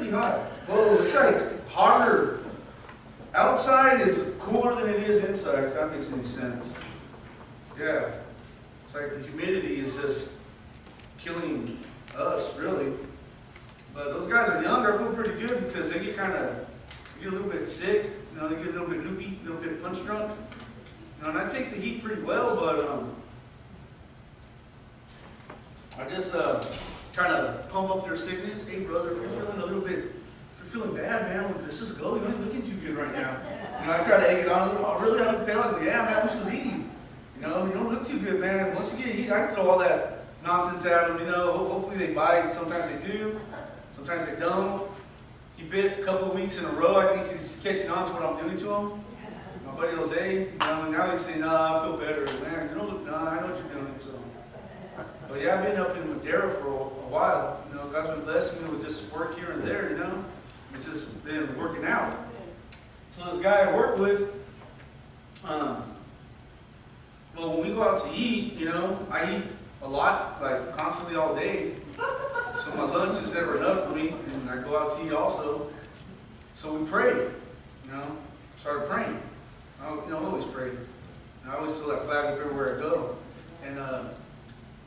pretty hot. Well, it's like hotter. Outside is cooler than it is inside, if that makes any sense. Yeah. It's like the humidity is just killing us, really. But those guys are younger. I feel pretty good because they get a little bit sick. You know, they get a little bit loopy, a little bit punch drunk. You know, and I take the heat pretty well, but I just trying to pump up their sickness. Hey, brother, if you're feeling a little bit, if you're feeling bad, man, let's just go. You ain't looking too good right now. You know, I try to egg it on a little. Oh, really? I look pale? Yeah, man, we should leave. You know, you don't look too good, man. Once you get heat, I can throw all that nonsense at them. You know, hopefully they bite. Sometimes they do. Sometimes they don't. He bit a couple of weeks in a row. I think he's catching on to what I'm doing to him. My buddy Jose, you know, now he's saying, nah, I feel better. Man, you don't look, nah, I know what you're doing. So, but yeah, I've been up in Madera for a while. You know, God's been blessing me with just work here and there, you know. It's just been working out. So this guy I work with, well, when we go out to eat, you know, I eat a lot, like constantly all day. So my lunch is never enough for me, and I go out to eat also. So we pray, you know, started praying. I always pray. And I always feel that flag up everywhere I go. And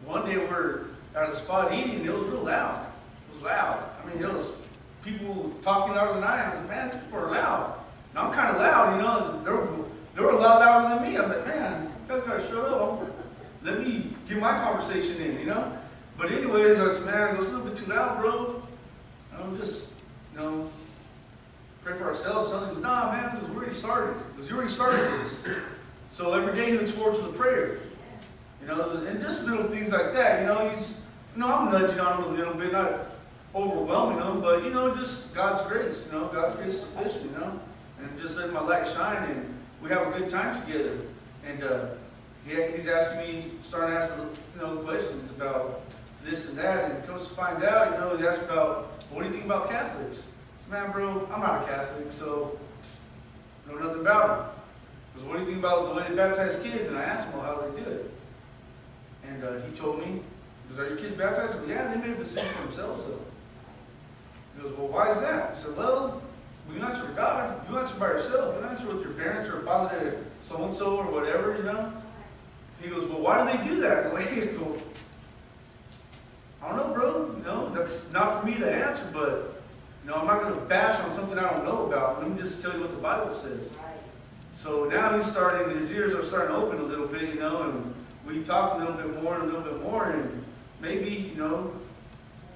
one day we're at a spot eating, and it was real loud. It was loud. I mean, there was people talking louder than I am. I was like, man, these people are loud. And I'm kind of loud, you know. They were a lot louder than me. I was like, man, you guys got to shut up. Let me get my conversation in, you know. But anyways, I said, man, it was a little bit too loud, bro. I'm just, you know, pray for ourselves. Something goes, nah, man, because we already started. Because you already started this. So every day he looks forward to the prayer. You know, and just little things like that. You know, I'm nudging on him a little bit, not overwhelming him, but, you know, just God's grace. You know, God's grace is sufficient, you know. And just letting my light shine, and we have a good time together. And he's asking me, starting asking, you know, questions about this and that, and comes to find out, you know, he asked about, well, what do you think about Catholics? I said, man, bro, I'm not a Catholic, so I know nothing about them. Because what do you think about the way they baptize kids? And I asked him, well, how do they do it? And he told me, he goes, are your kids baptized? Well, yeah, they made a decision for themselves, though. He goes, well, why is that? I said, well, when you answer to God, you answer by yourself. You don't answer with your parents or father so-and-so or whatever, you know? He goes, well, why do they do that? And I go, I don't know, bro. You know, that's not for me to answer, but, you know, I'm not going to bash on something I don't know about. Let me just tell you what the Bible says. So now his ears are starting to open a little bit, you know, and we talk a little bit more and a little bit more, and maybe, you know,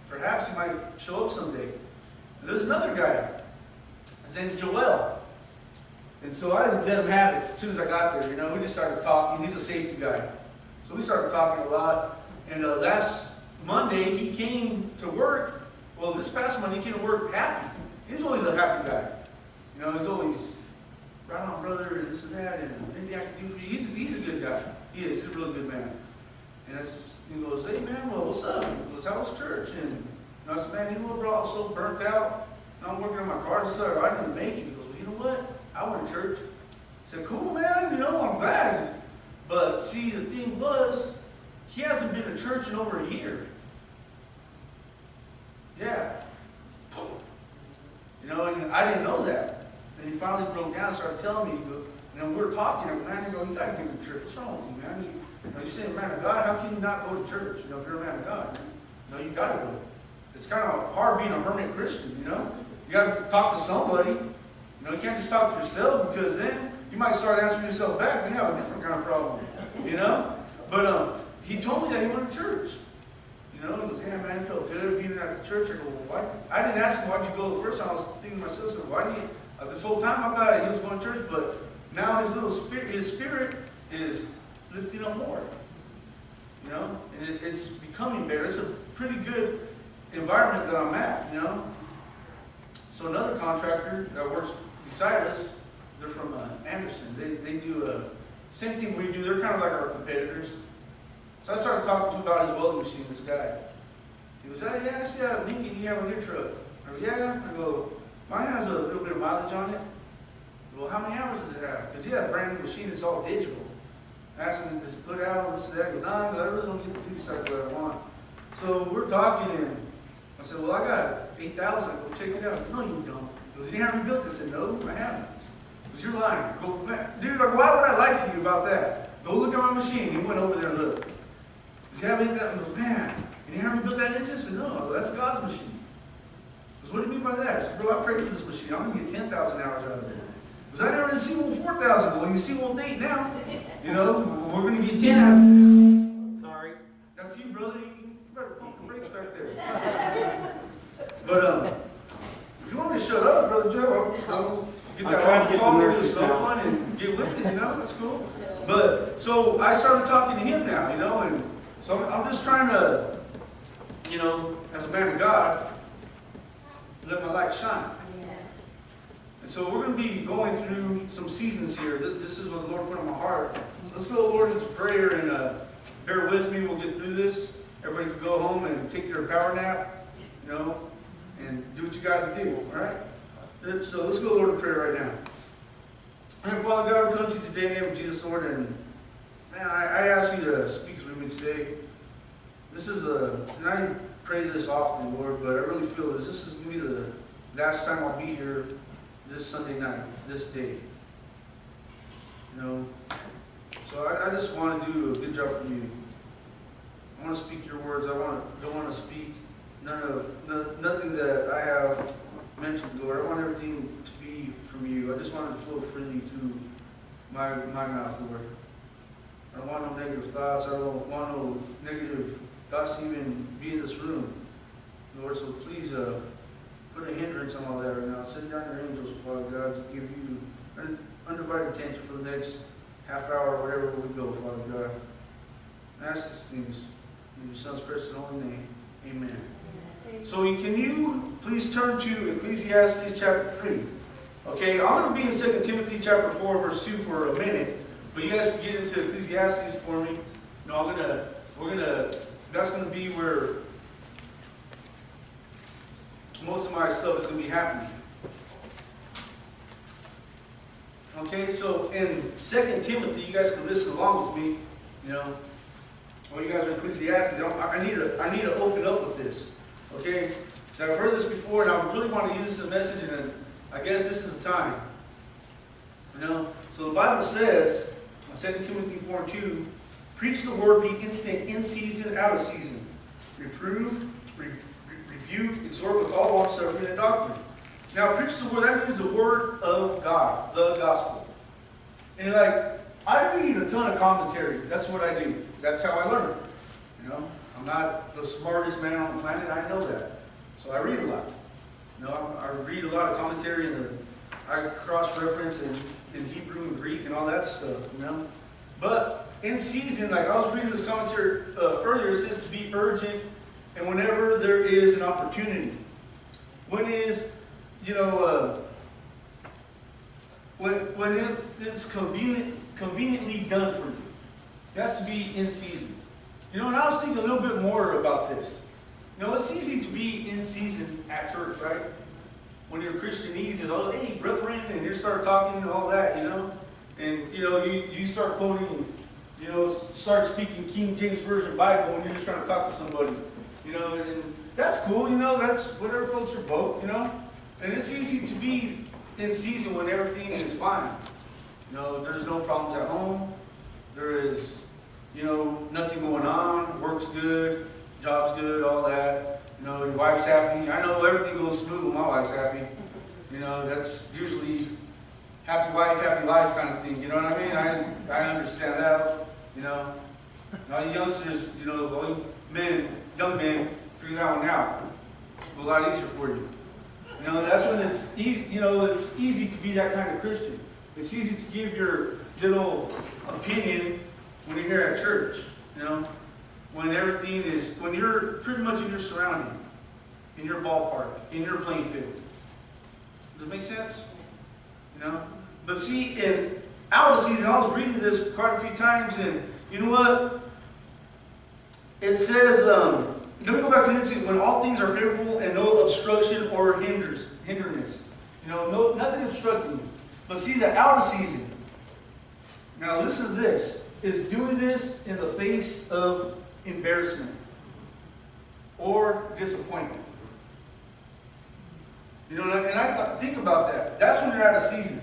perhaps he might show up someday. And there's another guy. His name's Joel. And so I let him have it as soon as I got there, you know. We just started talking. He's a safety guy. So we started talking a lot. And last Monday, he came to work. Well, this past Monday, he came to work happy. He's always a happy guy. You know, he's always, right on, brother, and this and that, and anything I can do for you. He's a good guy. He is. He's a really good man. And he goes, hey, man, well, what's up? He goes, how was church? And I said, man, you know what, bro? I was so burnt out. Now I'm working on my car. I said, I didn't make it. He goes, well, you know what? I went to church. I said, cool, man. You know, I'm glad. But see, the thing was, he hasn't been to church in over a year. Yeah. You know, and I didn't know that. And he finally broke down and started telling me, you know, we were talking, and man, you go, you got to get to church. What's wrong with you, man? You know, you say, man of God, how can you not go to church? You know, if you're a man of God, man. You know, you got to go. It's kind of hard being a hermit Christian, you know. You got to talk to somebody. You know, you can't just talk to yourself, because then you might start answering yourself back, and you have a different kind of problem, you know. But he told me that he went to church. You know, he goes, yeah, man, it felt good being at the church. I go, well, why? I didn't ask him, why'd you go the first time. I was thinking to myself, why do you, this whole time I thought he was going to church, but now his spirit is lifting up more. You know, and it's becoming better. It's a pretty good environment that I'm at, you know. So another contractor that works beside us, they're from Anderson. They do same thing we do. They're kind of like our competitors. So I started talking to him about his welding machine, this guy. He goes, oh, yeah, I see that Lincoln you have on your truck. I go, yeah. I go, mine has a little bit of mileage on it. Well, how many hours does it have? Because he had a brand new machine, it's all digital. I asked him, does it put out all this and that? He goes, no, I really don't get to do exactly what I want. So we're talking, and I said, well, I got 8,000. Go check it out. No, you don't. He goes, you haven't built this. I said, no, I haven't. He goes, you're lying. I go, dude, like, why would I lie to you about that? Go look at my machine. He went over there and looked. He goes, you haven't that? He goes, man, and you haven't built that engine? I said, no, that's God's machine. He goes, what do you mean by that? I said, bro, I prayed for this machine. I'm going to get 10,000 hours out of it. Because I never did C1 4,000. Well, you C1 8 now. You know, we're going to get 10. Sorry. That's you, brother. You better pump the brakes back there. But if you want me to shut up, Brother Joe, I'll get that trying to get the all nurses stuff out. fun and get with it, you know, that's cool. But, so I started talking to him now, you know, and so I'm just trying to, you know, as a man of God, let my light shine. And so we're going to be going through some seasons here. This is what the Lord put on my heart. So let's go, Lord, into prayer and bear with me. We'll get through this. Everybody can go home and take their power nap, you know, and do what you got to do, all right? So let's go, Lord, in prayer right now. And Father God, we come to you today in the name of Jesus, Lord, and man, I ask you to speak through me today. This is and I pray this often, Lord, but I really feel this is going to be the last time I'll be here this Sunday night, this day. You know, so I just want to do a good job for you. I want to speak your words. Don't want to speak nothing that I have mentioned, Lord. I want everything to be from you. I just want it to flow freely through my mouth, Lord. I don't want no negative thoughts. I don't want no negative thoughts to even be in this room, Lord. So please put a hindrance on all that right now. Send down your angels, Father God, to give you undivided attention for the next half hour or whatever we go, Father God. And ask these things in your Son's precious and holy name. Amen. So can you please turn to Ecclesiastes chapter 3. Okay, I'm going to be in 2 Timothy chapter 4, verse 2 for a minute. But you guys can get into Ecclesiastes for me. No, that's going to be where most of my stuff is going to be happening. Okay, so in 2 Timothy, you guys can listen along with me. You know, when you guys are in Ecclesiastes, I need to open up with this. Okay, because I've heard this before, and I really want to use this as a message, and I guess this is the time. You know, so the Bible says, 2 Timothy 4:2, preach the word, be instant in season, out of season. Reprove, rebuke, exhort with all long-suffering and doctrine. Now, preach the word, that means the word of God, the gospel. And like, I read a ton of commentary. That's what I do. That's how I learn. You know, I'm not the smartest man on the planet. I know that. So I read a lot. You know, I read a lot of commentary, and I cross-reference in Hebrew and Greek and all that stuff, you know. But in season, like I was reading this commentary earlier, it says to be urgent and whenever there is an opportunity. When is, you know, when it is conveniently done for you. It has to be in season. You know, and I was thinking a little bit more about this. You know, it's easy to be in season at church, right? When you're Christianese and all, hey, brethren, and you start talking and all that, you know? And, you know, you start quoting, you know, start speaking King James Version Bible when you're just trying to talk to somebody. You know, and that's cool, you know, that's whatever floats your boat, you know? And it's easy to be in season when everything is fine. You know, there's no problems at home. There is, you know, nothing going on. Work's good, job's good, all that. You know, your wife's happy. I know everything goes smooth when my wife's happy. You know, that's usually happy wife, happy life kind of thing. You know what I mean? I understand that. You know, all you youngsters, you know, all you men, young men, figure that one out. It's a lot easier for you. You know, that's when it's it's easy to be that kind of Christian. It's easy to give your little opinion when you're here at church. You know, when you're pretty much in your surrounding, in your ballpark, in your playing field. Does it make sense? You know? But see, in out of season, I was reading this quite a few times, and you know what? It says, let me go back to this, when all things are favorable and no obstruction or hindrance. You know, nothing obstructing you. But see, the out of season, now listen to this, is doing this in the face of embarrassment or disappointment. You know, and think about that. That's when you're out of season.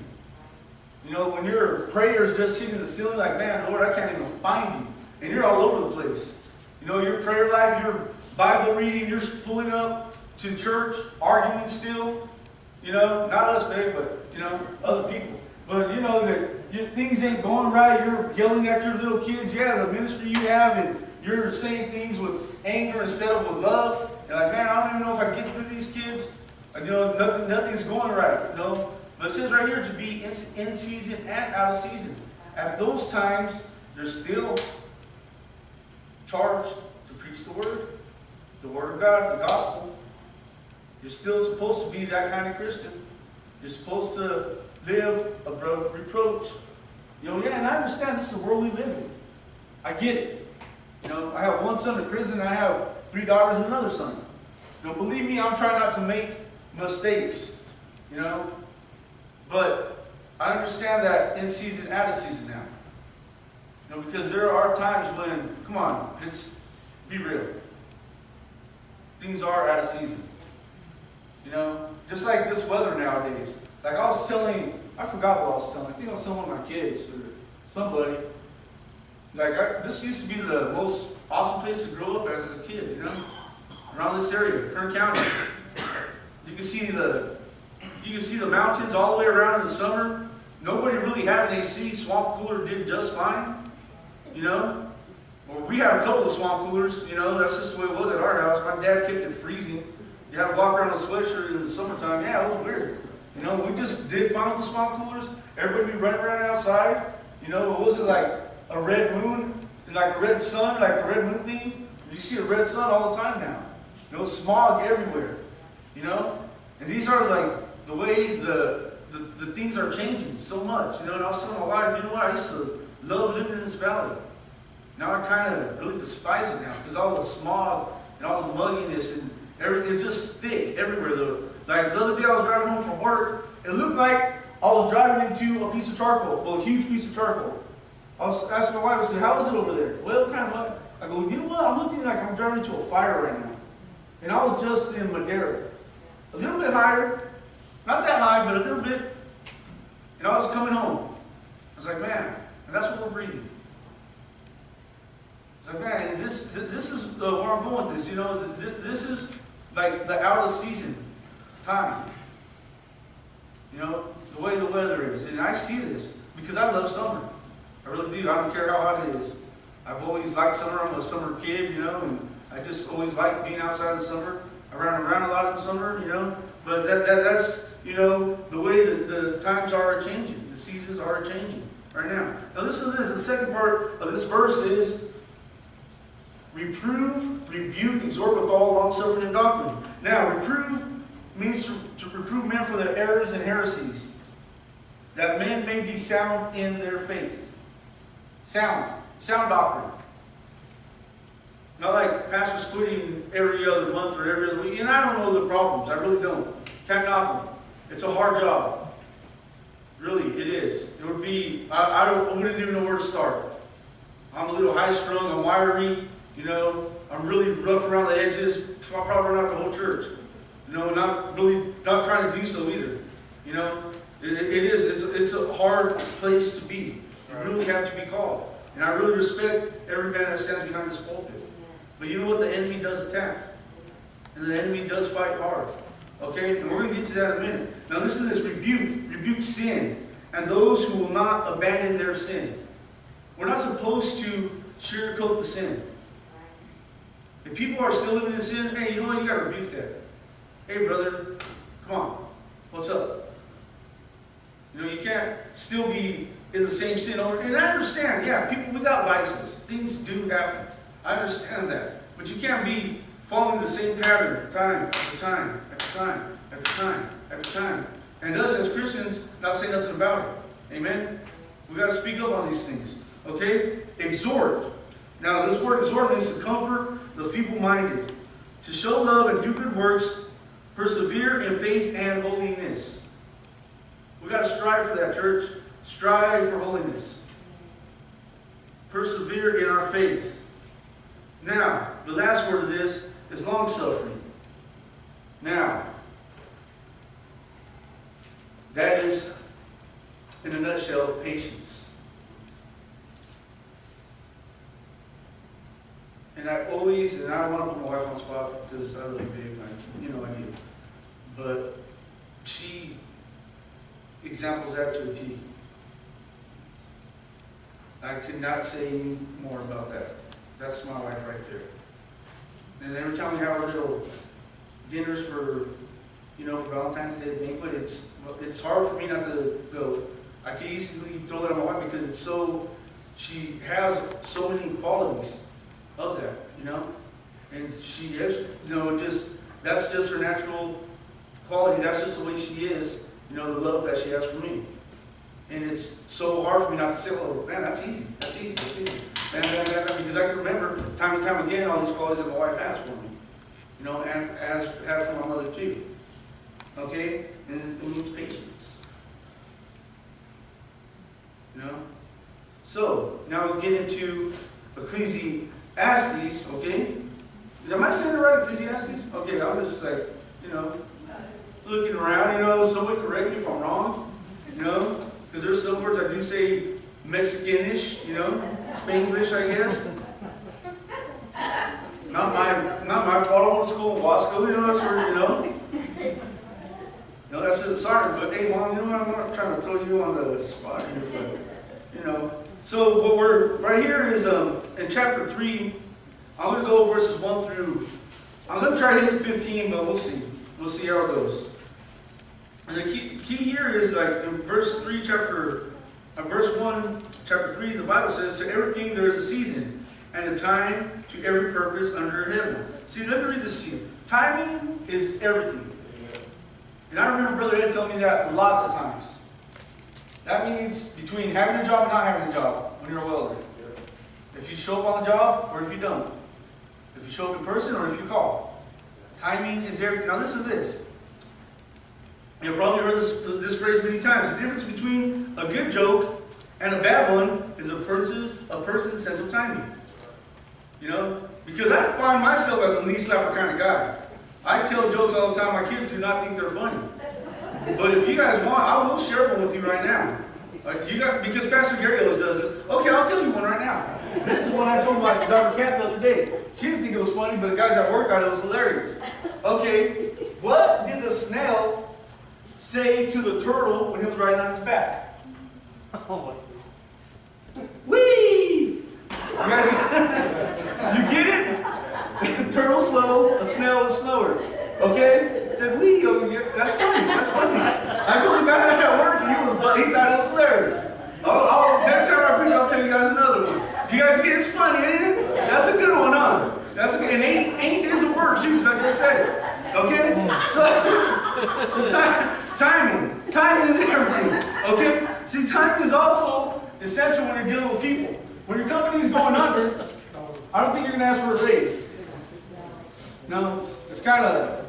You know, when your prayers just hitting the ceiling like, man, Lord, I can't even find you. And you're all over the place. You know, your prayer life, your Bible reading, you're pulling up to church, arguing still. You know, not us, babe, but, you know, other people. But, you know, that things ain't going right. You're yelling at your little kids. Yeah, the ministry you have, and you're saying things with anger instead of with love. You're like, man, I don't even know if I can get through these kids. You know, nothing's going right, you know. But it says right here to be in season and out of season. At those times, you're still charged to preach the Word of God, the gospel. You're still supposed to be that kind of Christian. You're supposed to live above reproach. You know, yeah, and I understand this is the world we live in. I get it. You know, I have one son in prison, I have 3 daughters and another son. You know, believe me, I'm trying not to make mistakes. You know, but I understand that in season, out of season now. You know, because there are times when, come on, let's be real. Things are out of season. You know, just like this weather nowadays. Like I forgot what I was telling. I think I was telling one of my kids or somebody. Like this used to be the most awesome place to grow up as a kid, you know, around this area, Kern County. You can see the mountains all the way around in the summer. Nobody really had an AC. Swamp cooler did just fine, you know. Well, we had a couple of swamp coolers, you know. That's just the way it was at our house. My dad kept it freezing. You had to walk around in a sweatshirt in the summertime. Yeah, it was weird. You know, we just did fine with the swamp coolers. Everybody would be running around outside. You know, it wasn't like a red moon, like a red sun, like the red moon thing. You see a red sun all the time now. You know, smog everywhere. You know, and these are like the way the things are changing so much. You know, and I was telling my wife, you know what? I used to love living in this valley. Now I kind of really despise it now because all the smog and all the mugginess and everything is just thick everywhere. Though, like the other day I was driving home from work, it looked like I was driving into a piece of charcoal, well, a huge piece of charcoal. I was asking my wife, I said, how is it over there? Well, kind of like, I go, you know what? I'm looking like I'm driving into a fire right now. And I was just in Madera. A little bit higher, not that high, but a little bit. And I was coming home. I was like, man, and that's what we're breathing. It's like, man, this is where I'm going with this. You know, this is like the out of season time. You know, the way the weather is. And I see this because I love summer. I really do. I don't care how hot it is. I've always liked summer. I'm a summer kid, you know, and I just always like being outside in the summer. I ran around a lot in the summer, you know. But that's, you know, the way that the times are changing. The seasons are changing right now. Now listen to this. The second part of this verse is reprove, rebuke, exhort with all long-suffering and doctrine. Now, reprove means to reprove men for their errors and heresies, that men may be sound in their faith. Sound doctrine. Not like pastors quitting every other month or every other week. And I don't know the problems. I really don't. Can't knock them. It's a hard job. Really, it is. It would be, I wouldn't even know where to start. I'm a little high-strung. I'm wiry. You know, I'm really rough around the edges. I'll probably run out the whole church. You know, not trying to do so either. You know, it's a hard place to be. You really have to be called. And I really respect every man that stands behind this pulpit. But you know what? The enemy does attack. And the enemy does fight hard. Okay? And we're going to get to that in a minute. Now listen to this. Rebuke sin. And those who will not abandon their sin. We're not supposed to sugarcoat the sin. If people are still living in sin, hey, you know what? You got to rebuke that. Hey, brother, come on. What's up? You know, you can't still be in the same sin over. And I understand, yeah, people, we got vices. Things do happen. I understand that. But you can't be following the same pattern time after time after time after time after time. And us as Christians not say nothing about it. Amen? We got to speak up on these things. Okay? Exhort. Now, this word exhort means to comfort the feeble-minded, to show love and do good works, persevere in faith and holiness. We got to strive for that, church. Strive for holiness. Persevere in our faith. Now, the last word of this is long-suffering. Now, That is, in a nutshell, patience. And I don't want to put my wife on the spot because I really big, I do. But she examples that to a T. I could not say any more about that. That's my wife right there. And every time we have our little dinners for Valentine's Day banquet, it's hard for me not to go. I could easily throw that on my wife because she has so many qualities of that, and she is, that's just her natural quality. That's just the way she is, the love that she has for me. And it's so hard for me not to say, oh, man, that's easy. Man, because I can remember time and time again all these qualities that my wife has for me, and has had for my mother too. Okay? And it means patience. So, now we get into Ecclesiastes, okay? Am I saying it right, Ecclesiastes? Okay, I'm just like, looking around, someone correct me if I'm wrong, because there's some words I do say Mexicanish, Spanglish, I guess. Not my fault. I went to school in Wasco, that's where, No, that's just, sorry, but hey, Mom, I'm not trying to throw you on the spot here, but, So what we're, right here is in chapter 3, I'm going to go verses 1 through, I'm going to try to hit 15, but we'll see. We'll see how it goes. And the key here is like in verse 1, chapter 3, the Bible says, to everything there is a season and a time to every purpose under heaven. See, let me read this to you. Timing is everything. And I remember Brother Ed telling me that lots of times. That means between having a job and not having a job when you're a welder. If you show up on the job or if you don't. If you show up in person or if you call. Timing is everything. Now listen to this. You've probably heard this phrase many times. The difference between a good joke and a bad one is a person's sense of timing. Because I find myself as a knee slapper kind of guy. I tell jokes all the time. My kids do not think they're funny. But if you guys want, I will share one with you right now. Because Pastor Gary always does this. Okay, I'll tell you one right now. This is one I told my daughter Kat the other day. She didn't think it was funny, but the guys at work thought it was hilarious. Okay, what did the snail say to the turtle when he was riding on his back? Whee! You guys, you get it? Turtle slow, a snail is slower. Okay? I said, whee, that's funny. I told the guy at work, he thought it was hilarious. Next time I preach, I'll tell you guys another one. You guys get it's funny, ain't it? That's a good one, huh? That's a good, and ain't is a word, too, so I just said it. Okay? So timing. Timing is everything. Okay? See, timing is also essential when you're dealing with people. When your company's going under, I don't think you're going to ask for a raise. No, it's kind of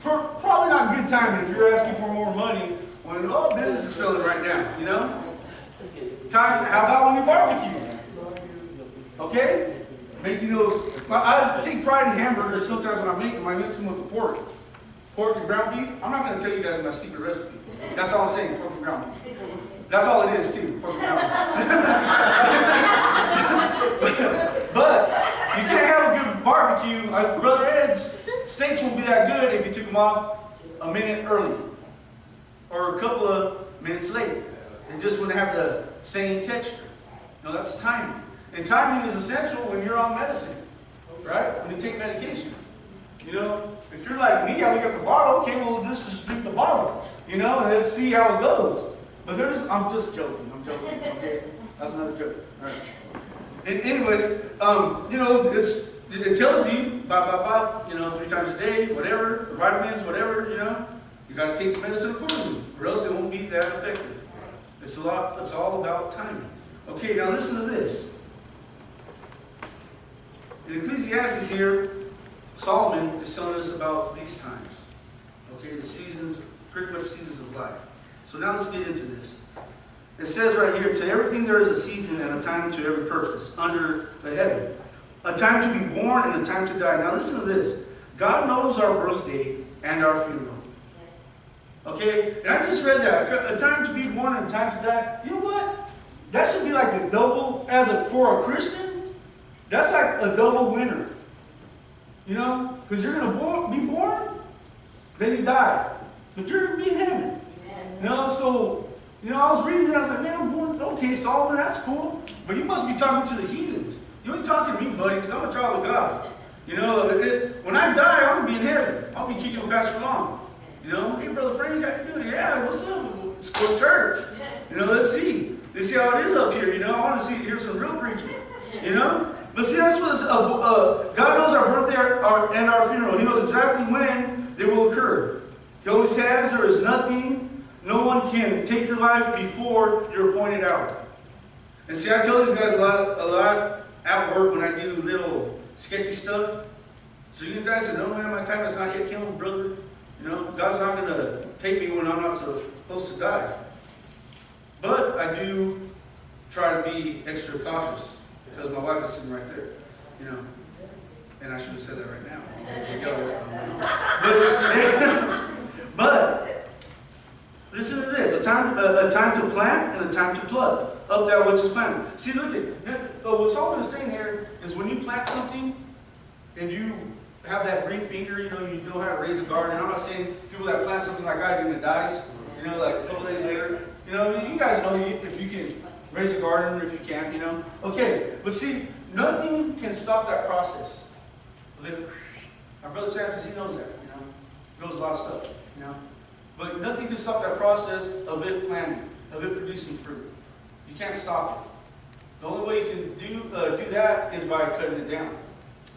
probably not good timing if you're asking for more money when business is failing right now, Time. How about when you barbecue? Okay? Making those. I take pride in hamburgers sometimes when I mix them with the pork. Pork and ground beef. I'm not going to tell you guys my secret recipe. That's all I'm saying, pork and ground beef. That's all it is too, pork and ground beef. But you can't have a good barbecue. Brother Ed's steaks won't be that good if you took them off a minute early or a couple of minutes late. It just wouldn't have the same texture. No, that's timing. And timing is essential when you're on medicine, right? When you take medication. If you're like me, I look at the bottle, okay, well, just drink the bottle, and let's see how it goes. But I'm just joking. Okay? That's another joke. All right. And anyways, it tells you, 3 times a day, whatever, vitamins, whatever, you got to take the medicine accordingly, or else it won't be that effective. It's all about timing. Okay, now listen to this. In Ecclesiastes here, Solomon is telling us about these times. Okay, the seasons, pretty much seasons of life. So now let's get into this. It says right here, to everything there is a season and a time to every purpose under the heaven. A time to be born and a time to die. Now listen to this. God knows our birthday and our funeral. Yes. Okay? And I just read that. A time to be born and a time to die. You know what? That should be like a double, for a Christian, that's like a double winner. You know? Because you're going to be born, then you die. But you're going to be in heaven. You know? So, you know, I was reading it, I was like, man, I'm born. Okay, Solomon, that's cool. But you must be talking to the heathens. You ain't talking to me, buddy, because I'm a child of God. You know, when I die, I'm going to be in heaven. I'll be kicking with Pastor Long. You know, hey, Brother Frank, how you doing? Yeah, what's up? Let's go to church. You know, let's see. Let's see how it is up here. You know, I want to hear some real preaching. You know? But see, that's what God knows our birthday and our funeral. He knows exactly when they will occur. He always has. There is nothing, no one can take your life before you're appointed out. And see, I tell these guys a lot at work when I do little sketchy stuff. So you guys say, no, man, my time is not yet killed, brother. You know, God's not going to take me when I'm not supposed to die. But I do try to be extra cautious because my wife is sitting right there. You know, and I should have said that right now. But listen to this: a time to plant and a time to pluck up that which is planted. See, look at what Solomon is saying here is when you plant something and you have that green finger, you know how to raise a garden. And I'm not saying people that plant something like I do and it dies, you know, like a couple days later. You know, you guys know if you can raise a garden or if you can't, you know. Okay, but see, nothing can stop that process. Our brother Sanchez, he knows that, you know. He knows a lot of stuff, you know. But nothing can stop that process of it planting, of it producing fruit. You can't stop it. The only way you can do that is by cutting it down.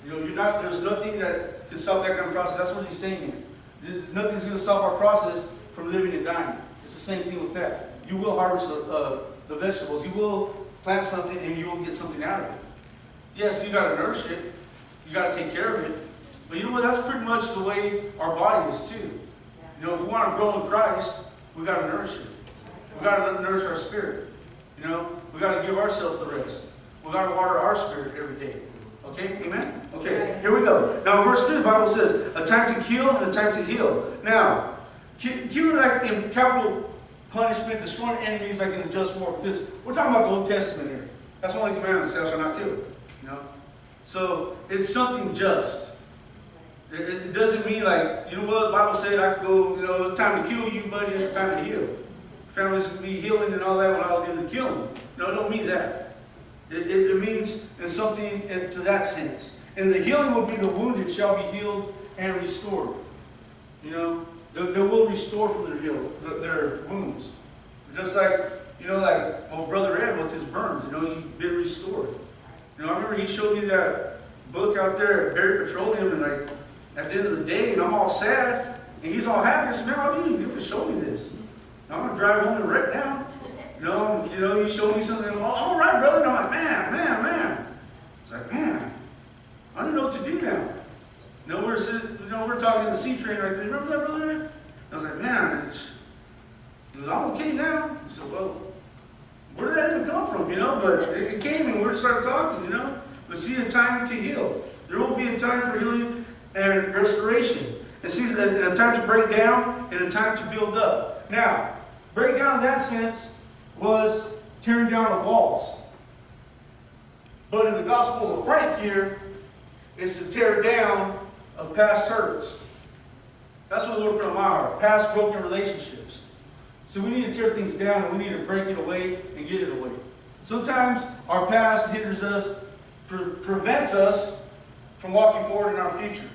You know, there's nothing that can stop that kind of process. That's what he's saying here. Nothing's going to stop our process from living and dying. It's the same thing with that. You will harvest the vegetables. You will plant something and you will get something out of it. Yes, you got to nourish it. You got to take care of it. But you know what? That's pretty much the way our body is too. You know, if we want to grow in Christ, we got to nourish it. We got to nourish our spirit. You know, we got to give ourselves the rest. We got to water our spirit every day. Okay, amen? Okay, here we go. Now, in verse 3, the Bible says, a time to kill and a time to heal. Now, killing like in capital punishment, destroying enemies like in the just war, because we're talking about the Old Testament here. That's the only commandment that thou shalt not kill. You know? So, it's something just. It doesn't mean like, you know what, the Bible said I could go, you know, it's time to kill you, buddy, it's time to heal. Families can be healing and all that when I'll do the killing. No, it don't mean that. It means in something to that sense. And the healing will be the wounded shall be healed and restored. You know, they will restore from their wounds. Just like, you know, like, well, Brother Ed with his burns, you know, he's been restored. You know, I remember he showed me that book out there at Barry Petroleum, and like, at the end of the day, and I'm all sad, and he's all happy. I said, man, why didn't you show me this? I'm going to drive home and wreck now. You know, you showed me something, oh, all right, brother. And I'm like, man. It's like, man, I don't know what to do now. You know, we're talking in the C train right there. Remember that, brother? I was like, man, he goes, I'm okay now. He said, well, where did that even come from, you know? But it came and we started talking, you know? But see, a time to heal. There will be a time for healing and restoration. And see, a time to break down and a time to build up. Now, break down in that sense was tearing down of walls. But in the Gospel of Frank here, it's to tear down of past hurts. That's what the Lord put on my heart. Past broken relationships. So we need to tear things down and we need to break it away and get it away. Sometimes our past hinders us, prevents us from walking forward in our future.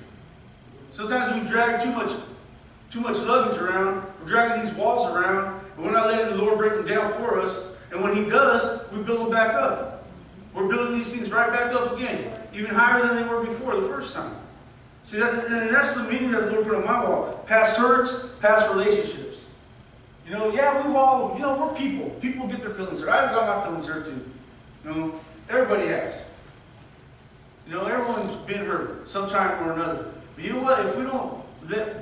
Sometimes we drag too much luggage around. We're dragging these walls around, and we're not letting the Lord break them down for us. And when He does, we build them back up. We're building these things right back up again, even higher than they were before the first time. See, that's the meaning that the Lord put on my wall. Past hurts, past relationships. You know, yeah, we're people. People get their feelings hurt. I've got my feelings hurt too. You know, everybody has. You know, everyone's been hurt sometime or another. But you know what? If we don't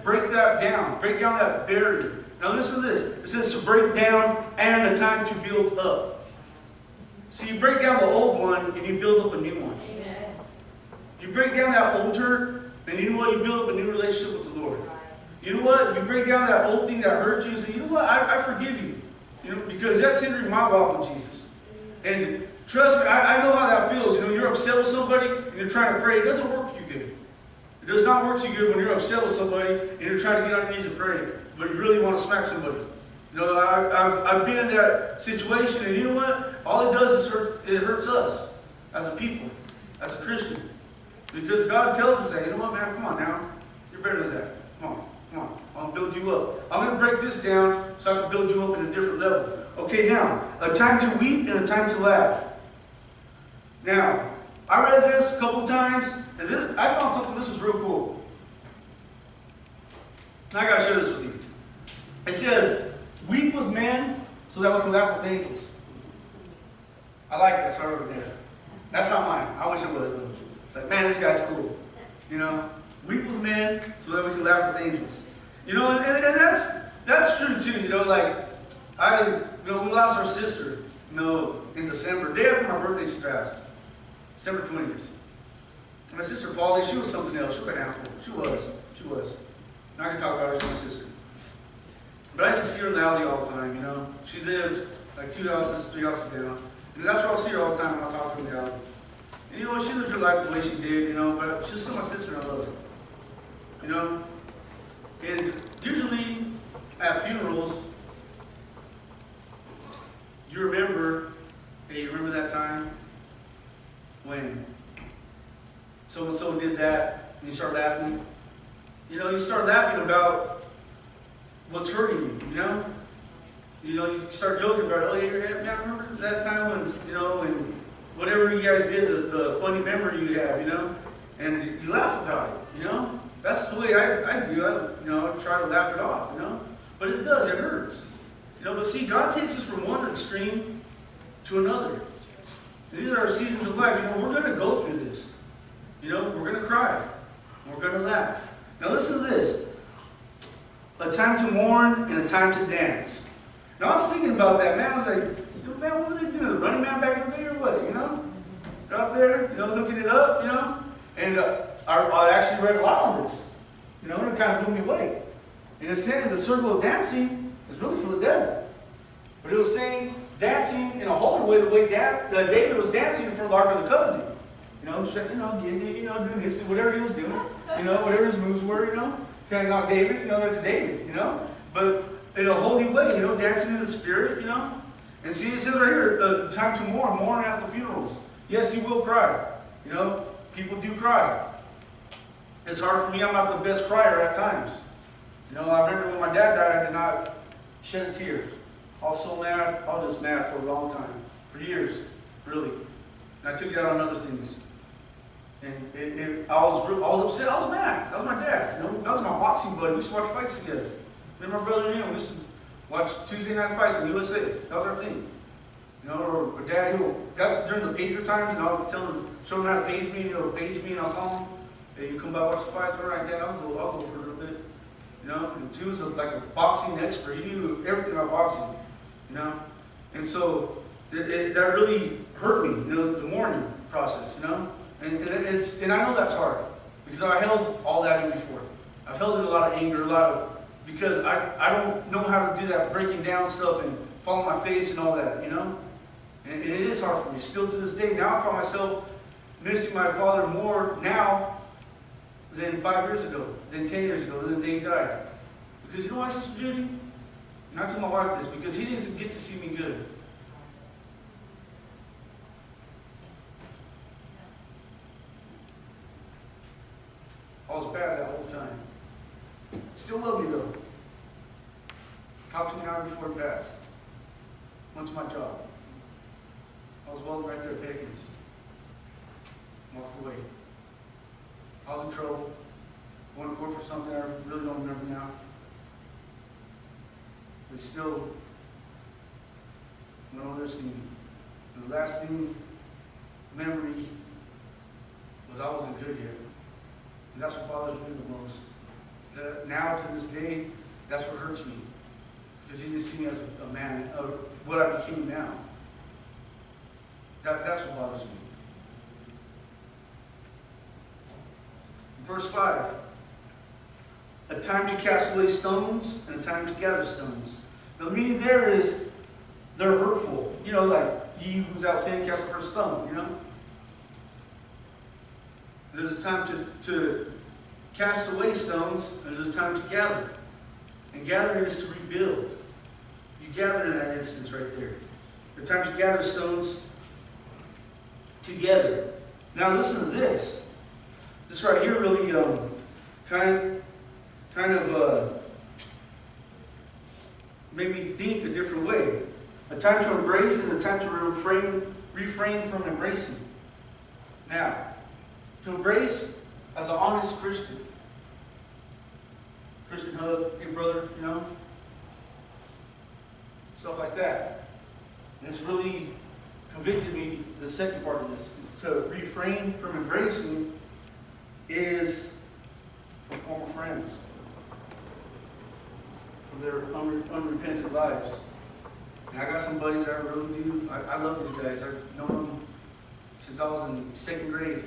break that down, break down that barrier. Now listen to this. It says to break down and a time to build up. So you break down the old one and you build up a new one. Amen. You break down that old hurt, and you know what? You build up a new relationship with the Lord. You know what? You break down that old thing that hurt you and say, you know what? I forgive you. You know, because that's hindering my walk with Jesus. And trust me, I know how that feels. You know, you're upset with somebody and you're trying to pray. It doesn't work too good. It does not work too good when you're upset with somebody and you're trying to get on your knees and pray, but you really want to smack somebody. You know, I've been in that situation, and you know what? All it does is it hurts us as a people, as a Christian. Because God tells us that, you know what, man, come on now. You're better than that. Come on. I'll build you up. I'm going to break this down so I can build you up in a different level. Okay, now, a time to weep and a time to laugh. Now, I read this a couple times, and I found something, this was real cool. And I got to share this with you. It says, weep with men so that we can laugh with angels. I like that, so I wrote it down. That's not mine. I wish it was, though. It's like, man, this guy's cool. You know? Weep with men so that we can laugh with angels. You know, and that's true too. You know, like we lost our sister, you know, in December. Day after my birthday she passed. December 20th. And my sister Polly, she was something else. She was a handful. She was. Now I can talk about her, she's my sister. But I used to see her in the alley all the time, you know. She lived like 2 houses, 3 houses down. And that's where I'll see her all the time when I talk to her in the alley. And you know, she lived her life the way she did, you know, but she's still my sister and I love her. You know? And usually at funerals, you remember that time when so-and-so did that, and you start laughing. You know, you start laughing about what's hurting you, you know? You know, you start joking about, oh, yeah, remember that time when, you know, and whatever you guys did, the funny memory you have, you know? And you laugh about it, you know? That's the way I do. I try to laugh it off, you know? But it does, it hurts. You know, but see, God takes us from one extreme to another. And these are our seasons of life. You know, we're going to go through this. You know, we're going to cry. We're going to laugh. Now listen to this. A time to mourn and a time to dance. Now I was thinking about that, man. I was like, man, what were they doing? Running Man back in the day or what, you know? They're out there, you know, hooking it up, you know? And I actually read a lot on this. You know, and it kind of blew me away. And it's saying the circle of dancing is really for the devil. But it was saying dancing in a holy way, the way David was dancing in front of the Ark of the Covenant. You know, doing his, whatever he was doing. You know, whatever his moves were, you know. Kind of not David, you know, that's David, you know. But in a holy way, you know, dancing in the Spirit, you know. And see, it says right here, time to mourn at the funerals. Yes, you will cry. You know, people do cry. It's hard for me. I'm not the best crier at times. You know, I remember when my dad died, I did not shed a tear. I was so mad. I was just mad for a long time. For years, really. And I took it out on other things. And I was upset. I was mad. That was my dad. You know, that was my boxing buddy. We used to watch fights together. Me and my brother and him, we used to watch Tuesday night fights in the USA. That was our thing. You know, or dad, that's during the pager times, and I'll tell him, show him how to page me, and he'll page me, and I'll call him. Hey, you come by watch the fights? All right, Dad, I'll go for a little bit. You know, and he was like a boxing expert. He knew everything about boxing. You know, and so that really hurt me. You know, the mourning process. You know, and I know that's hard because I held all that in before. I've held in a lot of anger, because I don't know how to do that breaking down stuff and fall on my face and all that. You know, and it is hard for me still to this day. Now I find myself missing my father more now than 5 years ago, than 10 years ago, than the day he died. Because you know why, Sister Judy? And I told my wife this, because he didn't get to see me good. I was bad that whole time. Still love you though. Talked to me an hour before he passed. Went to my job. I was welding right there at Pickens. Walked away. I was in trouble. Went to court for something I really don't remember now. But still went over there to see me. And the last memory was I wasn't good yet. And that's what bothers me the most. Now to this day, that's what hurts me. Because he didn't see me as a man, what I became now. That's what bothers me. Verse 5. a time to cast away stones and a time to gather stones. Now, the meaning there is they're hurtful. You know, like he who's out sinning cast the first stone, you know? There's a time to cast away stones, and there's a time to gather. And gathering is to rebuild. You gather in that instance right there. The time to gather stones together. Now listen to this. This right here really kind of made me think a different way. A time to embrace and a time to refrain from embracing. Now, to embrace as an honest Christian hug, hey brother, you know, stuff like that. And it's really convicted me, the second part of this, is to refrain from embracing is for former friends, for their unrepentant lives. And I got some buddies that I really do. I love these guys. I've known them since I was in second grade.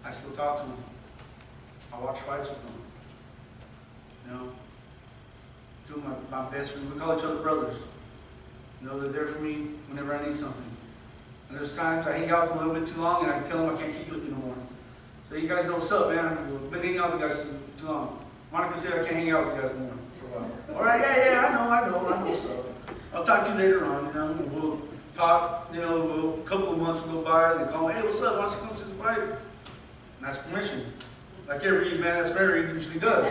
I still talk to them. I watch fights with them. You know, two of my best friends. We call each other brothers. You know, they're there for me whenever I need something. And there's times I hang out with them a little bit too long, and I tell them I can't keep with you no more. So you guys know what's up, man. I've been hanging out with you guys too long. Monica said I can't hang out with you guys more for a while. All right, yeah, I know what's up. I'll talk to you later on, you know, and we'll talk, you know, a couple of months will go by, and they call me, hey, what's up, why don't you come to the fight? And ask permission. Like every man that's married usually does,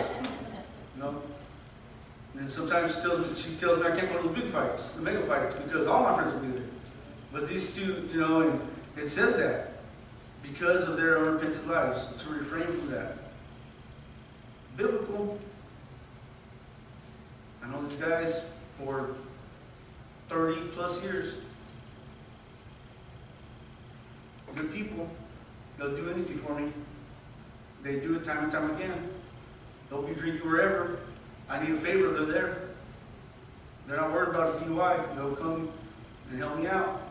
you know. And sometimes she tells me I can't go to the big fights, the mega fights, because all my friends will be there. But these two, you know, and it says that because of their unrepentant lives, to refrain from that. Biblical. I know these guys for 30 plus years. Good people. They'll do anything for me. They do it time and time again. They'll be drinking wherever. I need a favor, they're there. They're not worried about a DUI. They'll come and help me out.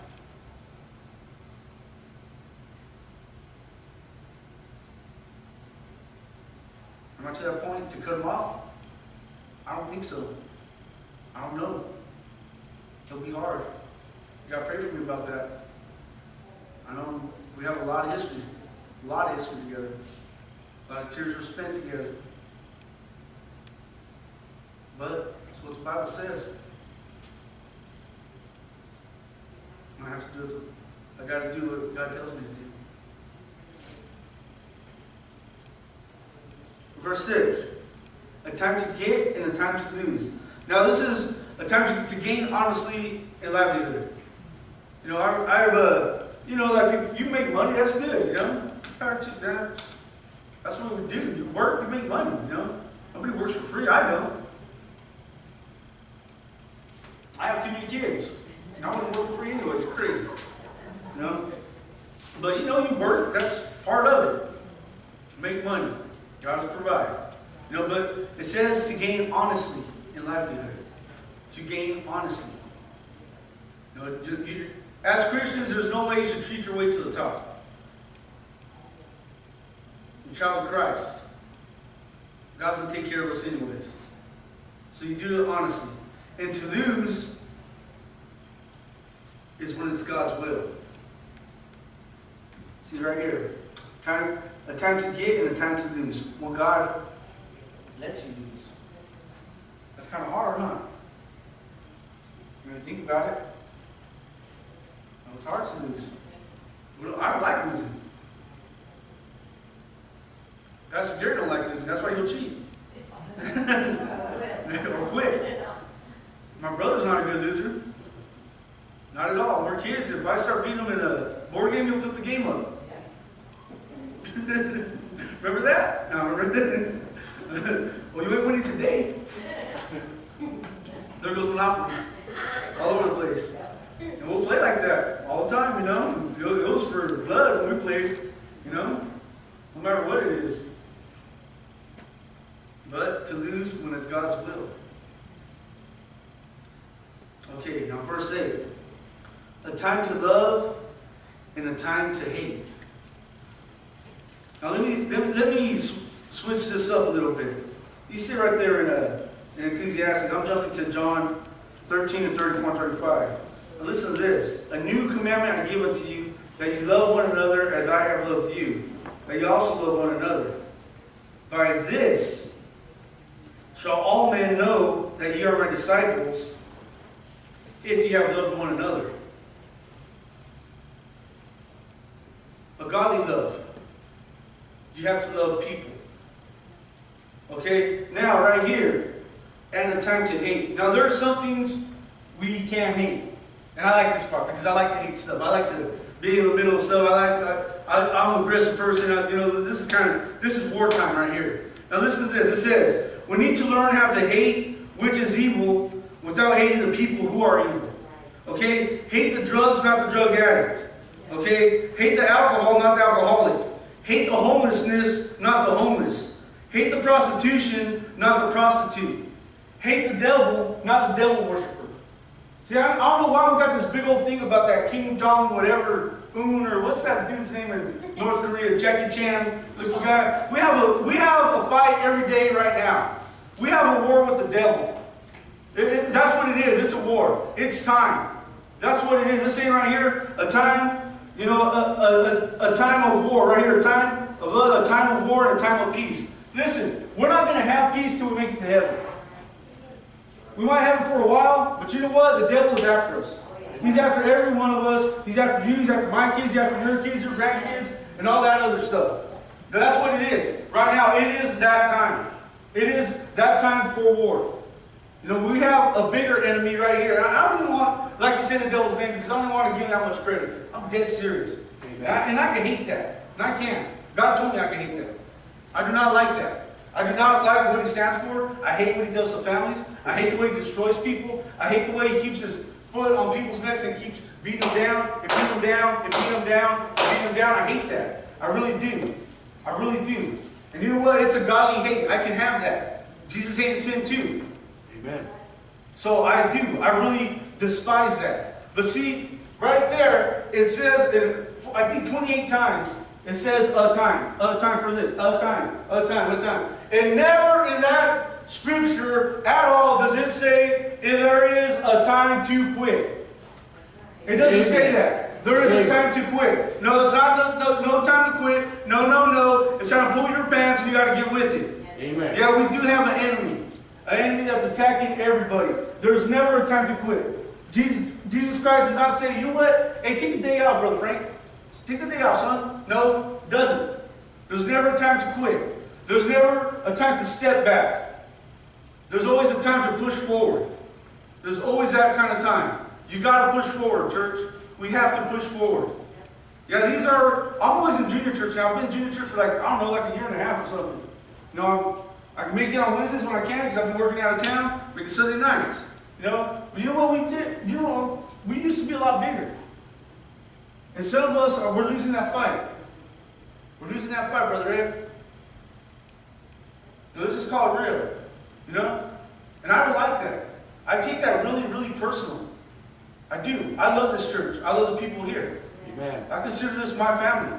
Am I to that point to cut them off? I don't think so. I don't know. It'll be hard. You gotta pray for me about that. I know we have a lot of history together. A lot of tears were spent together. But that's what the Bible says. I have to do it. I gotta do what God tells me to do. Verse 6. A time to get and a time to lose. Now this is a time to gain honestly and livelihood. You know, you know, like if you make money, that's good, you know. That's what we do. You work, you make money, you know. Nobody works for free, I don't. I have too many kids. And I want to work for free anyway, it's crazy. You know? But you know, you work, that's part of it. Make money. God will provide. You know, but it says to gain honestly in livelihood. To gain honestly. You know, as Christians, there's no way you should treat your way to the top. You're a child of Christ. God's going to take care of us anyways. So you do it honestly. And to lose is when it's God's will. See right here. A time to get and a time to lose. Well, God lets you lose. That's kind of hard, huh? You really think about it? Well, it's hard to lose. I don't like losing. Pastor Gary don't like losing. That's why he'll cheat. Or quit. My brother's not a good loser. Not at all. We're kids. If I start beating him in a board game, he'll flip the game up. Remember that? No, remember that? Well, you ain't winning today. There goes Monopoly. All over the place. And we'll play like that all the time, you know. It was for blood when we played, you know. No matter what it is. But to lose when it's God's will. Okay, now verse 8. A time to love and a time to hate. Now let me switch this up a little bit. You see right there in Ecclesiastes, I'm jumping to John 13 and 34 and 35. Now listen to this. A new commandment I give unto you, that you love one another as I have loved you, that you also love one another. By this shall all men know that ye are my disciples, if ye have loved one another. A godly love. You have to love people. Okay? Now, right here, and the time to hate. Now, there are some things we can hate. And I like this part because I like to hate stuff. I like to be in the middle of stuff. I'm an aggressive person. This is wartime right here. Now, listen to this. It says, we need to learn how to hate which is evil without hating the people who are evil. Okay? Hate the drugs, not the drug addict. Okay? Hate the alcohol, not the alcoholic. Hate the homelessness, not the homeless. Hate the prostitution, not the prostitute. Hate the devil, not the devil worshiper. See, I don't know why we got this big old thing about that King Jong whatever, or what's that dude's name in North Korea, Jackie Chan, little guy. We have a fight every day right now. We have a war with the devil. That's what it is. It's a war. It's time. That's what it is. This ain't right here a time, a time of war. Right here, a time of love, a time of war, and a time of peace. Listen, we're not going to have peace till we make it to heaven. We might have it for a while, but you know what? The devil is after us. He's after every one of us. He's after you. He's after my kids. He's after your kids, your grandkids, and all that other stuff. Now, that's what it is. Right now, it is that time. It is that time for war. We have a bigger enemy right here. I don't even like to say the devil's name because I don't want to give him that much credit. I'm dead serious. And I can hate that. And I can. God told me I can hate that. I do not like that. I do not like what he stands for. I hate what he does to families. I hate the way he destroys people. I hate the way he keeps his foot on people's necks and keeps beating them down, and beating them down, and beating them down, and beating them down. I hate that. I really do. I really do. And you know what? It's a godly hate. I can have that. Jesus hated sin too. Amen. So I do. I really despise that. But see, right there, it says, I think 28 times, it says a time for this, a time. And never in that scripture at all does it say if there is a time to quit. It doesn't say that. There is a time to quit. No, it's not no time to quit. No. It's time to pull your pants and you got to get with it. Amen. Yeah, we do have an enemy. An enemy that's attacking everybody. There's never a time to quit. Jesus Christ is not saying, you know what? Hey, take a day out, Brother Frank. Take the day out, son. No, doesn't. There's never a time to quit. There's never a time to step back. There's always a time to push forward. There's always that kind of time. You got to push forward, church. We have to push forward. Yeah, I'm always in junior church now. I've been in junior church for like a year and a half or something. I can make it on Wednesdays when I can because I've been working out of town, make it Sunday nights. But you know what we did? We used to be a lot bigger. And some of us, we're losing that fight. We're losing that fight, Brother Ed. Let's just call it real. And I don't like that. I take that really, really personal. I do. I love this church. I love the people here. Amen. I consider this my family.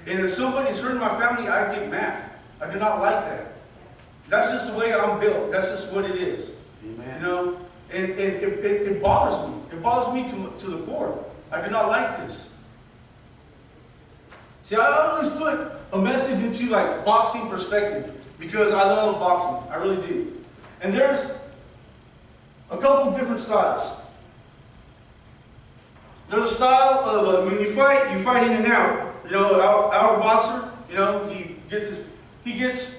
And if somebody is hurting my family, I get mad. I do not like that. That's just the way I'm built. That's just what it is. Amen. And it bothers me. It bothers me to the core. I do not like this. See, I always put a message into boxing perspective because I love boxing. I really do. And there's a couple different styles. There's a style of when you fight in and out. Our boxer, he gets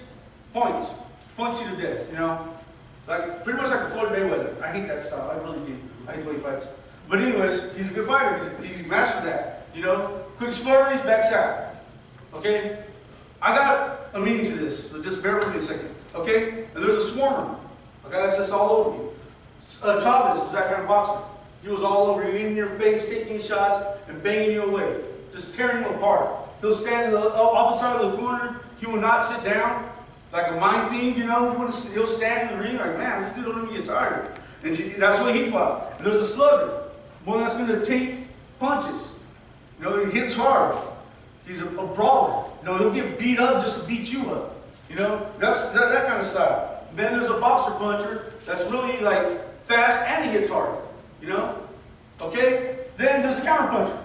points you to death. Pretty much like a Floyd Mayweather. I hate that style. I really do. I hate the way he fights. But anyways, he's a good fighter. He's mastered that. Quick flurries, backs out. Okay? I got a meaning to this, so just bear with me a second. Okay? And there's a swarmer. A guy that's just all over you. Chavez was that kind of boxer. He was all over you, in your face, taking shots, and banging you away. Just tearing you apart. He'll stand on the opposite side of the corner. He will not sit down. Like a mind thing, he'll stand in the ring like, man, this dude don't even get tired. And that's what he fought. And there's a slugger. One that's going to take punches. He hits hard. He's a brawler. He'll get beat up just to beat you up. That's that kind of style. Then there's a boxer puncher that's really like fast and he hits hard. You know? Okay? Then there's a counter puncher.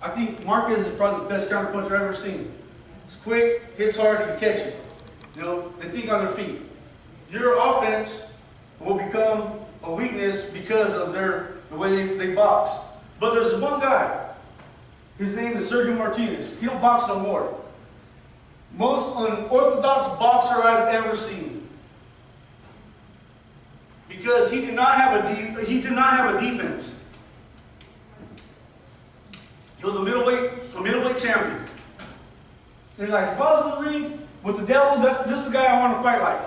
I think Martinez is probably the best counter puncher I've ever seen. It's quick, hits hard, he can catch it. You know, they think on their feet. Your offense will become a weakness because of the way they box. But there's one guy. His name is Sergio Martinez. He don't box no more. Most unorthodox boxer I've ever seen. Because he did not have a defense. He was a middleweight champion. And like, if I was in the ring with the devil, this is the guy I want to fight like.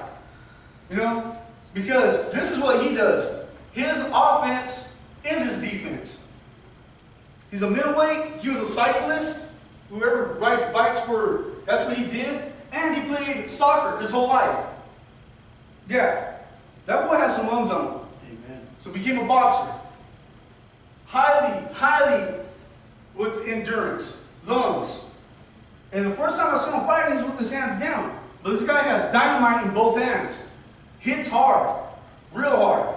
You know? Because this is what he does. His offense is his defense. He's a middleweight. He was a cyclist. Whoever rides bikes that's what he did. And he played soccer his whole life. Yeah. That boy has some lungs on him. Amen. So he became a boxer. Highly with endurance. Lungs. And the first time I saw him fight, he's with his hands down. But this guy has dynamite in both hands. Hits hard. Real hard.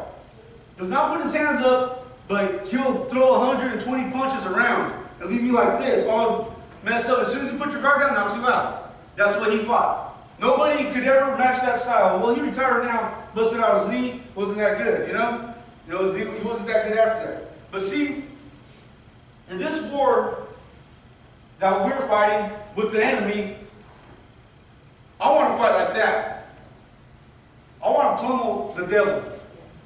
Does not put his hands up, but he'll throw 120 punches around and leave you like this, all messed up. As soon as you put your guard down, knocks you out. That's what he fought. Nobody could ever match that style. Well, he retired now, busted out his knee, wasn't that good, you know? He wasn't that good after that. But see, in this war that we're fighting with the enemy, I want to fight like that. I want to pummel the devil.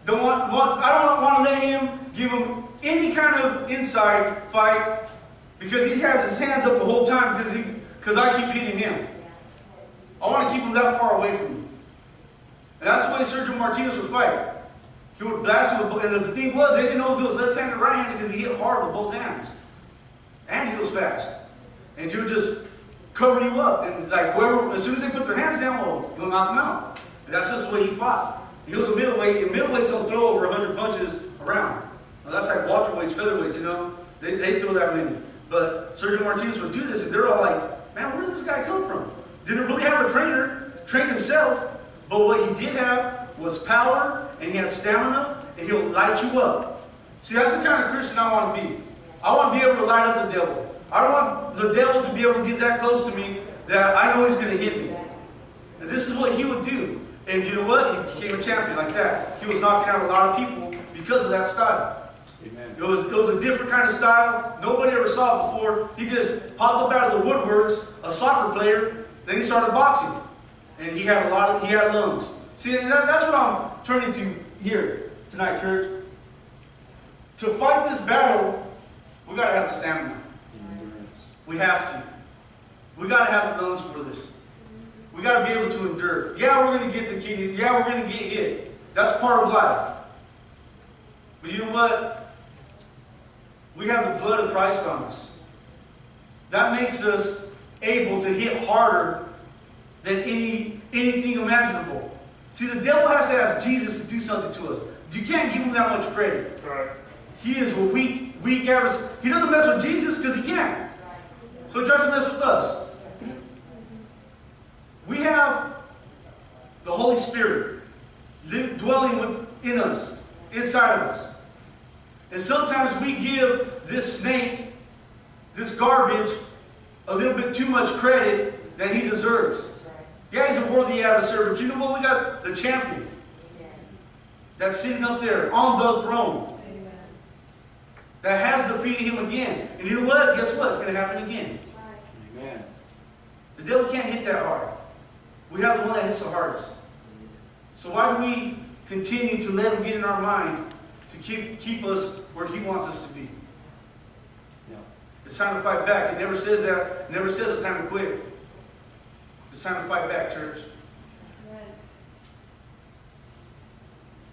I don't want to let him give him any kind of inside fight because he has his hands up the whole time because I keep hitting him. I want to keep him that far away from me. And that's the way Sergio Martinez would fight. He would blast him with both. And the thing was, they didn't know if he was left-handed or right-handed because he hit hard with both hands. And he was fast. And he would just cover you up. And like whoever, as soon as they put their hands down, well, he'll knock them out. And that's just the way he fought. He was a middleweight, and middleweights don't throw over 100 punches around. Now, that's like welterweights, featherweights, you know? They throw that many. But Sergio Martinez would do this, and they're all like, man, where did this guy come from? Didn't really have a trainer, trained himself, but what he did have was power, and he had stamina, and he'll light you up. See, that's the kind of Christian I want to be. I want to be able to light up the devil. I don't want the devil to be able to get that close to me that I know he's going to hit me. And this is what he would do. And you know what? He became a champion like that. He was knocking out a lot of people because of that style. Amen. It was a different kind of style. Nobody ever saw it before. He just popped up out of the woodworks, a soccer player. Then he started boxing. And he had lungs. See, that's what I'm turning to here tonight, church. To fight this battle, we got to have the stamina. We have to. We got to have the lungs for this. We got to be able to endure. Yeah, we're going to get the kidney. Yeah, we're going to get hit. That's part of life. But you know what? We have the blood of Christ on us. That makes us able to hit harder than anything imaginable. See, the devil has to ask Jesus to do something to us. You can't give him that much credit. Right. He is a weak average. He doesn't mess with Jesus because he can't. So he tries to mess with us. We have the Holy Spirit dwelling within us, inside of us. And sometimes we give this snake, this garbage, a little bit too much credit that he deserves. Yeah, he's a worthy adversary, but you know what? We got the champion that's sitting up there on the throne that has defeated him again. And you know what? Guess what? It's going to happen again. Amen. The devil can't hit that hard. We have the one that hits the hardest. So why do we continue to let him get in our mind to keep us where he wants us to be? Yeah. It's time to fight back. It never says that. It never says it's time to quit. It's time to fight back, church. Right.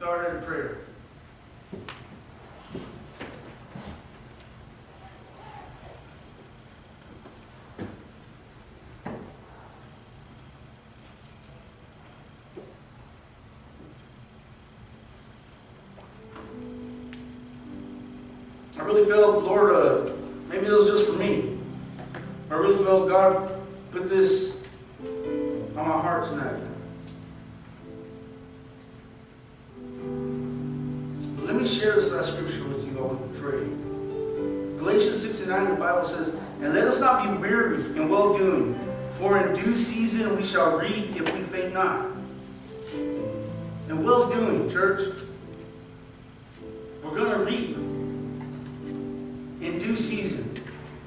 Bow our head in prayer. I really felt, Lord, maybe it was just for me. I really felt God put this on my heart tonight. me share this last scripture with you while we pray. Galatians 6:9, the Bible says, "And let us not be weary in well-doing, for in due season we shall reap if we faint not." And well-doing, church. We're going to reap in due season.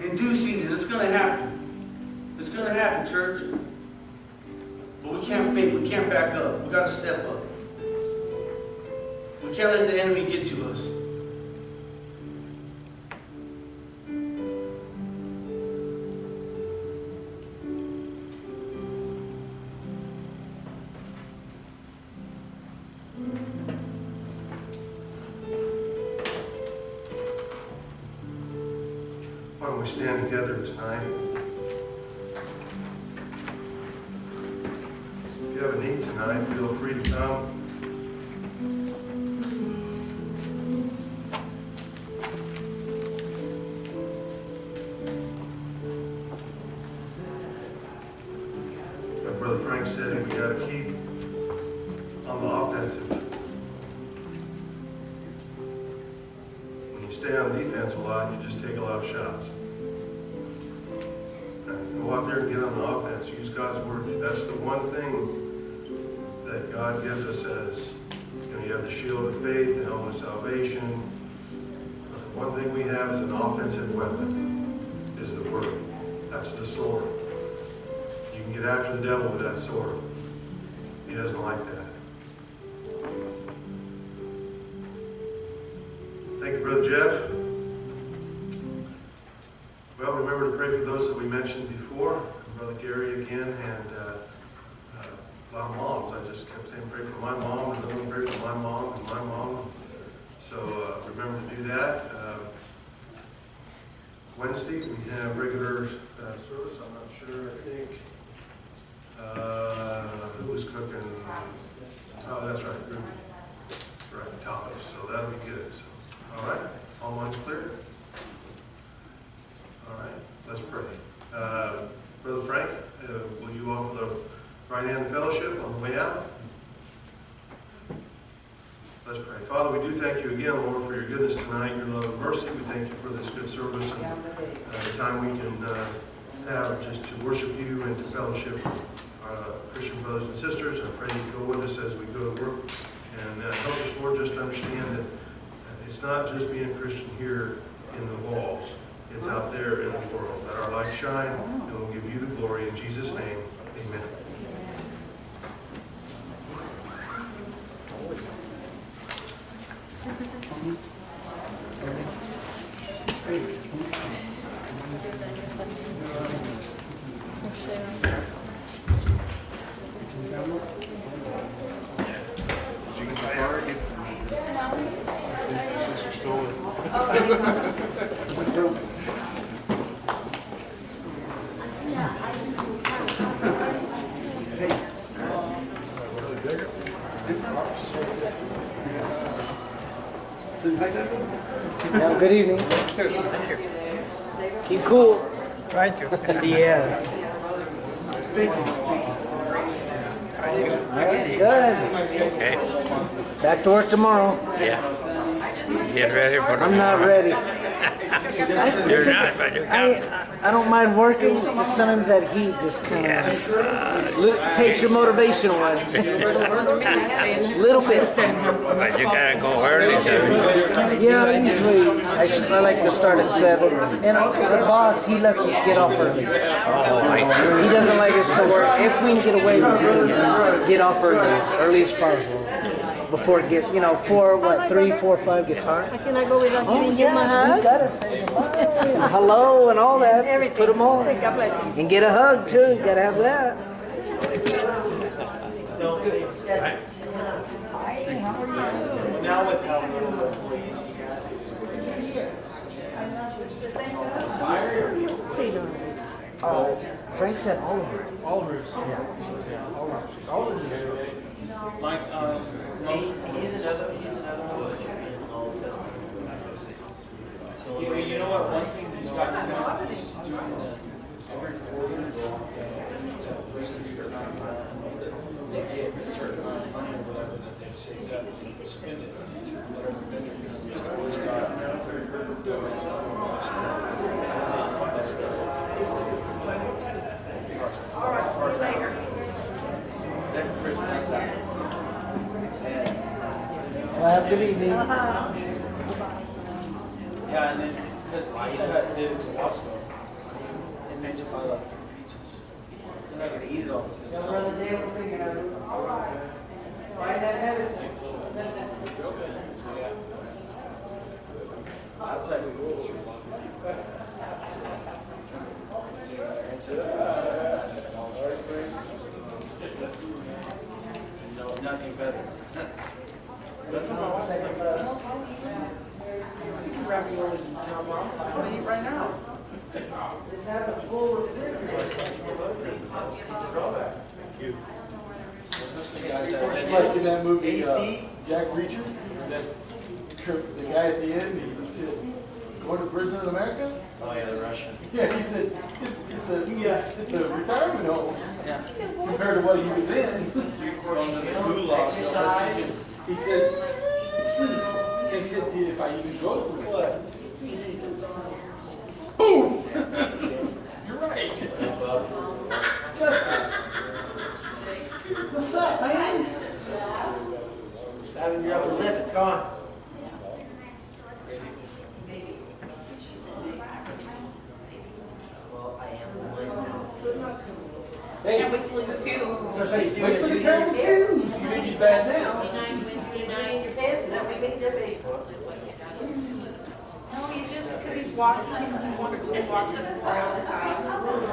In due season, it's going to happen. It's going to happen, church. But we can't faint. We can't back up. We got to step up. We can't let the enemy get to us. Why don't we stand together tonight? If you have a need tonight, feel free to come. Like Brother Frank said, we got to keep on the offensive. When you stay on defense a lot, you just take a lot of shots. Go out there and get on the offense. Use God's word. That's the one thing that God gives us as, you have the shield of faith, the helmet of salvation. But the one thing we have as an offensive weapon is the word. That's the sword. You can get after the devil with that sword. He doesn't like that. Thank you, Brother Jeff. Well, remember to pray for those that we mentioned before. Brother Gary again, and a lot of moms. I just kept saying pray for my mom, and then pray for my mom and my mom. So remember to do that. Wednesday, we have regular service. I'm not sure. I think who was cooking? Oh, that's right. Right, tapas. So that'll be good. So, all right. All minds clear? All right. Let's pray. Brother Frank, will you offer the right hand fellowship on the way out? Let's pray. Father, we do thank you again, Lord, for your goodness tonight, your love and mercy. We thank you for this good service and the time we can have just to worship you and to fellowship with our Christian brothers and sisters. I pray you go with us as we go to work and help us, Lord, just to understand that it's not just being a Christian here in the walls. It's out there in the world. Let our light shine, and we'll give you the glory. In Jesus' name, amen. Yeah, good evening. Keep cool. Trying to. Yeah. That's good. Okay. Back to work tomorrow. Yeah. Get ready for I'm not ready. You're not, but you got I don't mind working. It's just sometimes that heat just kind of takes your motivation away. Little bit. But you gotta go early, so Yeah, usually I like to start at 7. And the boss, he lets us get off early. He doesn't like us to work. If we can get away with it, get off early as possible. Before it gets, 3, 4, 5 gets hard. Can I go without giving you my hug? We gotta say goodbye and hello and all that. Just put them on. God bless you. And get a hug too. You gotta have that. Now with how little employees you guys. Frank said Oliver. Oliver's. Yeah. Oliver's. Like, he's another one. So, you know what? One thing he's got to do is doing every quarter, they get a certain amount of money or whatever that they've saved up. spend it. Whatever vendor he's always got. All right, see you later. Well, have a good evening. Yeah, and then, because Pizza Hut did it to Wasco, it made you buy like 3 pizzas. They're not gonna eat it all. Outside the rules. No, nothing better. Raviolis in town, Mom. That's what I eat right now. Just have a full refrigerator. It's like in that movie, Jack Reacher, that trip, the guy at the end, he said, going to prison in America? Oh yeah, the Russian. Yeah, he said, it's a retirement home. Yeah. Compared to what he was in. Going to the gulag. Exercise. He said, if I even go to prison. Boom! You're right. Justice. What's up, man? That in your upper lip, it's gone. Well, I am. Hey, Can't wait till he's 2. wait for the camera too. You think he's bad now. 59 Wednesday night. Your pants, is that what you make their Facebook? No, he's just because he's walking. He wants to walk the floor all the time,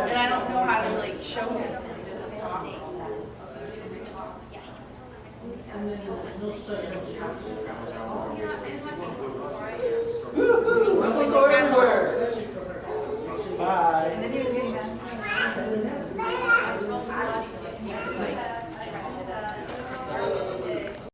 and I don't know how to like show him because he doesn't talk. Let's go everywhere. Bye. And then he was getting done.